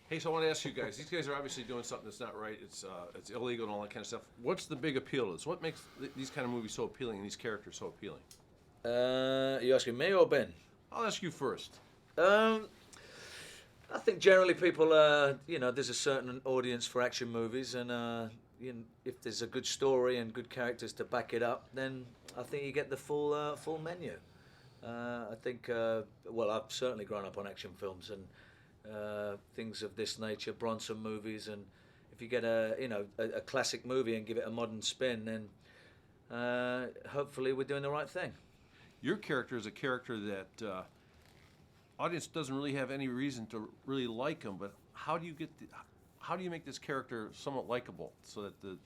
Hey, so I want to ask you guys. These guys are obviously doing something that's not right. It's illegal and all that kind of stuff. What's the big appeal to this? What makes these kind of movies so appealing and these characters so appealing? You asking me or Ben? I'll ask you first. Um, I think generally people, there's a certain audience for action movies, and if there's a good story and good characters to back it up, then I think you get the full menu. I think, I've certainly grown up on action films and things of this nature, Bronson movies, and if you get a classic movie and give it a modern spin, then hopefully we're doing the right thing. Your character is a character that audience doesn't really have any reason to really like him, but how do you make this character somewhat likable so that the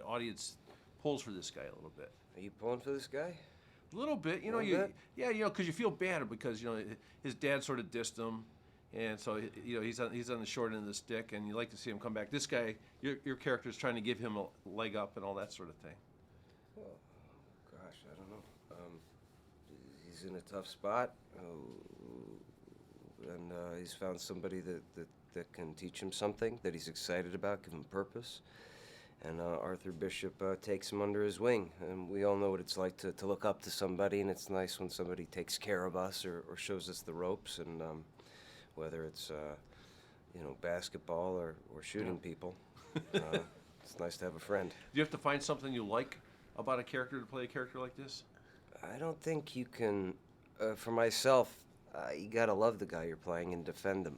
audience pulls for this guy a little bit? Are you pulling for this guy? A little bit, because you feel bad because his dad sort of dissed him, and so he's on the short end of the stick, and you like to see him come back. This guy, your character is trying to give him a leg up and all that sort of thing. Oh, gosh, I don't know. He's in a tough spot, and he's found somebody that can teach him something that he's excited about, give him purpose. And Arthur Bishop takes him under his wing. And we all know what it's like to look up to somebody, and it's nice when somebody takes care of us or shows us the ropes. And whether it's basketball or shooting people, it's nice to have a friend. Do you have to find something you like about a character to play a character like this? I don't think you can. For myself, you gotta love the guy you're playing and defend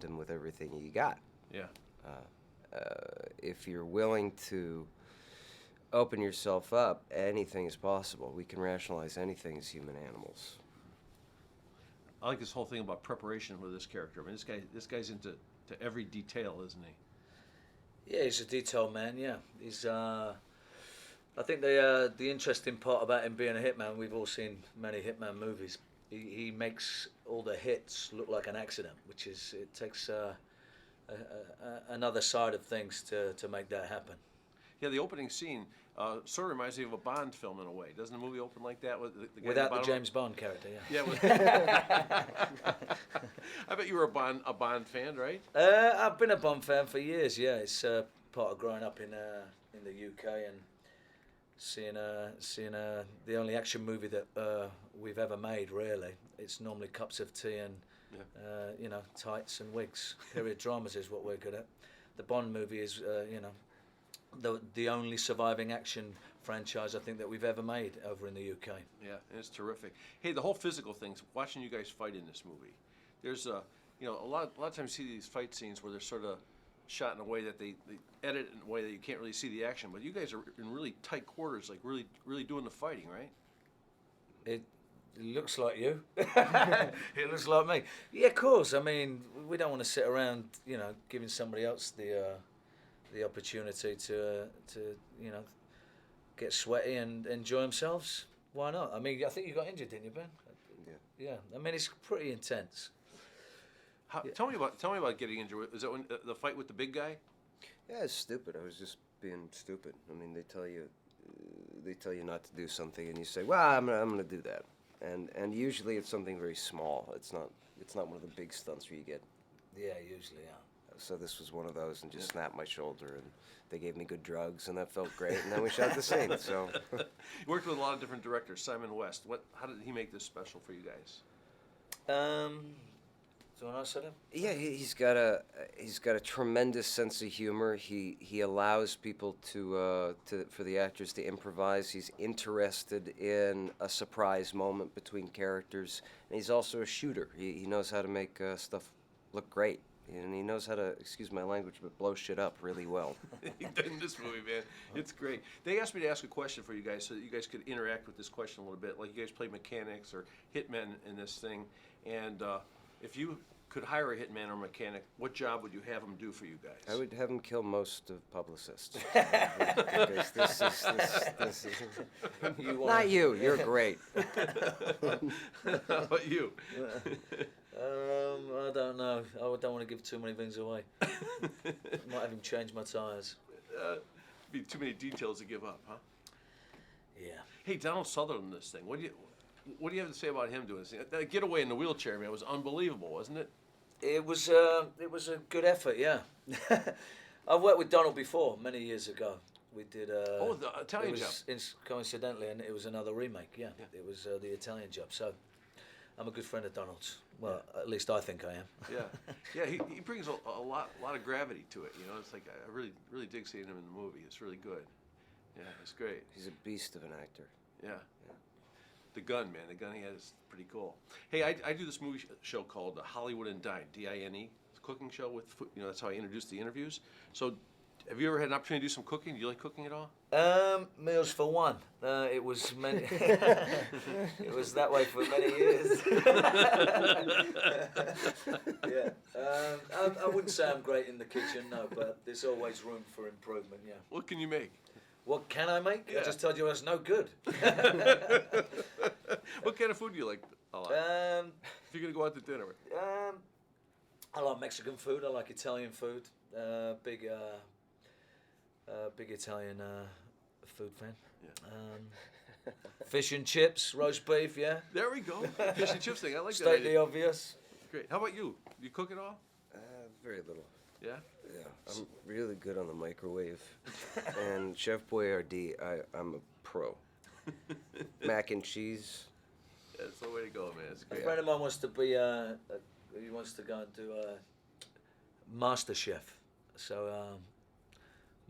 him with everything you got. Yeah. If you're willing to open yourself up, anything is possible. We can rationalize anything as human animals. I like this whole thing about preparation with this character. I mean, this guy's into every detail, isn't he? Yeah, he's a detail man. Yeah, he's. I think the interesting part about him being a hitman, we've all seen many hitman movies. He makes all the hits look like an accident, it takes another side of things to make that happen. Yeah, the opening scene sort of reminds me of a Bond film in a way. Doesn't the movie open like that with the guy without the James Bond character? Yeah. Yeah. I bet you were a Bond fan, right? I've been a Bond fan for years. Yeah, it's part of growing up in the UK and seeing the only action movie that we've ever made. Really, it's normally cups of tea and tights and wigs. Period dramas is what we're good at. The Bond movie is the only surviving action franchise I think that we've ever made over in the UK. Yeah, and it's terrific. Hey, the whole physical things. Watching you guys fight in this movie, there's a lot of times you see these fight scenes where they're sort of shot in a way that they edit in a way that you can't really see the action. But you guys are in really tight quarters, like really doing the fighting, right? It looks like you. It looks like me. Yeah, of course. I mean, we don't want to sit around, giving somebody else the opportunity to get sweaty and enjoy themselves. Why not? I mean, I think you got injured, didn't you, Ben? Yeah. Yeah. I mean, it's pretty intense. Yeah. Tell me about getting injured. Is that when the fight with the big guy? Yeah, it's stupid. I was just being stupid. I mean, they tell you not to do something, and you say, "Well, I'm gonna do that." And usually it's something very small. It's not one of the big stunts where you get. Yeah, usually, yeah. So this was one of those, and just snapped my shoulder, and they gave me good drugs, and that felt great. And then we shot the scene. So You worked with a lot of different directors. Simon West. How did he make this special for you guys? Do you want to say that? yeah, he's got a tremendous sense of humor. He allows people for the actors to improvise. He's interested in a surprise moment between characters, and he's also a shooter. He knows how to make stuff look great. And he knows how to, excuse my language, but blow shit up really well. He did in this movie, man. It's great. They asked me to ask a question for you guys so that you guys could interact with this question a little bit. Like you guys play mechanics or hitmen in this thing. And if you could hire a hitman or mechanic, what job would you have him do for you guys? I would have him kill most of publicists. Because this is not you. You're great. How about you? I don't know. I don't want to give too many things away. Might have him change my tyres. Be too many details to give up, huh? Yeah. Hey, Donald Sutherland in this thing. What do you have to say about him doing this thing? That getaway in the wheelchair, man, was unbelievable, wasn't it? It was a good effort, yeah. I've worked with Donald before, many years ago. We did. Oh, the Italian Job. Coincidentally, and it was another remake. Yeah, it was the Italian Job. So, I'm a good friend of Donald's. Well, at least I think I am. Yeah. He brings a lot of gravity to it. You know, it's like I really dig seeing him in the movie. It's really good. Yeah, it's great. He's a beast of an actor. Yeah. The gun, man. The gun he has is pretty cool. Hey, I do this movie show called Hollywood and Dine, D-I-N-E. It's a cooking show with food. You know, that's how I introduce the interviews. So, have you ever had an opportunity to do some cooking? Do you like cooking at all? Meals for one. It was many. It was that way for many years. Yeah. I wouldn't say I'm great in the kitchen, no, but there's always room for improvement. Yeah. What can you make? What can I make? Yeah. I just told you I was no good. What kind of food do you like a lot? If you're gonna go out to dinner. I like Mexican food. I like Italian food. Big Italian food fan. Yeah. Fish and chips, roast beef. Yeah. There we go. Fish and chips thing. I like that. State idea. the obvious. Great. How about you? Do you cook at all? Very little. Yeah. Yeah, I'm really good on the microwave. And Chef Boyardee, I'm a pro. Mac and cheese. That's the way to go, man. It's A great. friend of mine wants to be. He wants to go and do Master Chef. So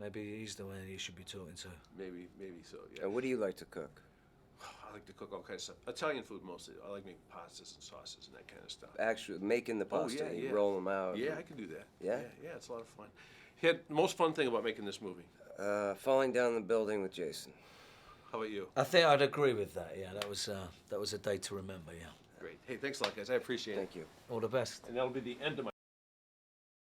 maybe he's the one you should be talking to. Maybe so. Yeah. And what do you like to cook? I like to cook all kinds of stuff. Italian food mostly. I like making pastas and sauces and that kind of stuff. Actually, making the pasta, yeah, you yeah. roll them out. Yeah, I can do that. Yeah? Yeah, it's a lot of fun. Had the most fun thing about making this movie. Falling down the building with Jason. How about you? I think I'd agree with that. Yeah, that was a day to remember. Yeah. Great. Hey, thanks a lot, guys. I appreciate it. Thank you. All the best. And that'll be the end of my